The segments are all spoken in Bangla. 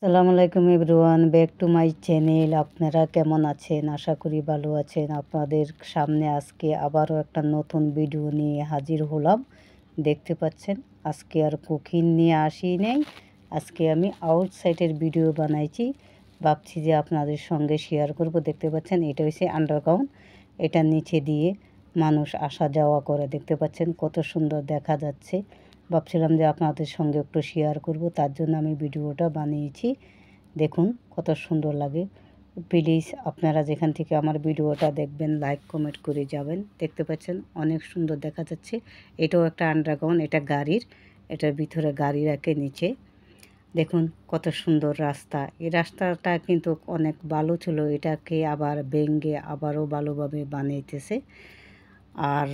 আসসালামু আলাইকুম everyone, back to my channel. আপনারা কেমন আছেন? আশা করি ভালো আছেন। আপনাদের সামনে আজকে আবারও একটা নতুন ভিডিও নিয়ে হাজির হলাম। দেখতে পাচ্ছেন আজকে আর কুকিং নিয়ে আসি নেই, আজকে আমি আউটসাইডের ভিডিও বানাইছি। ভাবছি যে আপনাদের সঙ্গে শেয়ার করব। দেখতে পাচ্ছেন এটা হচ্ছে আন্ডারগ্রাউন্ড, এটা নিচে দিয়ে মানুষ আসা যাওয়া করে। দেখতে পাচ্ছেন কত সুন্দর দেখা যাচ্ছে। ভাবছিলাম যে আপনাদের সঙ্গে একটু শেয়ার করব, তার জন্য আমি ভিডিওটা বানিয়েছি। দেখুন কত সুন্দর লাগে। প্লিজ আপনারা যেখান থেকে আমার ভিডিওটা দেখবেন লাইক কমেন্ট করে যাবেন। দেখতে পাচ্ছেন অনেক সুন্দর দেখা যাচ্ছে। এটাও একটা আন্ডারগ্রাউন্ড, এটা গাড়ির, এটার ভিতরে গাড়ি রাখে নিচে। দেখুন কত সুন্দর রাস্তা। এই রাস্তাটা কিন্তু অনেক ভালো ছিল, এটাকে আবার ভেঙে আবারও ভালোভাবে বানাইতেছে। আর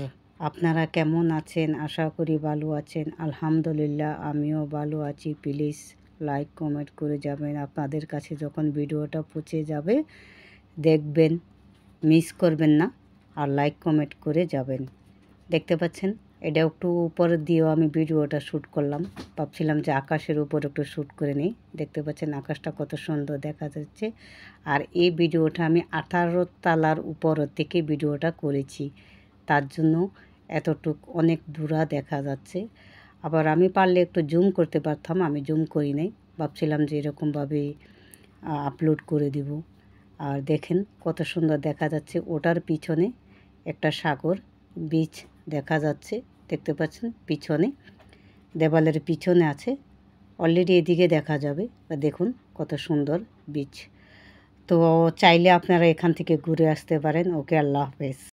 আপনারা কেমন আছেন? আশা করি ভালো আছেন। আলহামদুলিল্লাহ আমিও ভালো আছি। প্লিজ লাইক কমেন্ট করে যাবেন। আপনাদের কাছে যখন ভিডিওটা পৌঁছে যাবে দেখবেন, মিস করবেন না, আর লাইক কমেন্ট করে যাবেন। দেখতে পাচ্ছেন এটা একটু উপর দিয়েও আমি ভিডিওটা শ্যুট করলাম। ভাবছিলাম যে আকাশের উপর একটু শ্যুট করে নিই। দেখতে পাচ্ছেন আকাশটা কত সুন্দর দেখা যাচ্ছে। আর এই ভিডিওটা আমি 18 তলার উপর থেকে ভিডিওটা করেছি, তার জন্য এতটুক অনেক দূরা দেখা যাচ্ছে। আবার আমি পারলে একটু জুম করতে পারতাম, আমি জুম করি নাই। ভাবছিলাম যে এরকমভাবে আপলোড করে দিব। আর দেখেন কত সুন্দর দেখা যাচ্ছে। ওটার পিছনে একটা সাগর বিচ দেখা যাচ্ছে। দেখতে পাচ্ছেন পিছনে, দেওয়ালের পিছনে আছে, অলরেডি এদিকে দেখা যাবে। দেখুন কত সুন্দর বিচ। তো চাইলে আপনারা এখান থেকে ঘুরে আসতে পারেন। ওকে, আল্লাহ হাফেজ।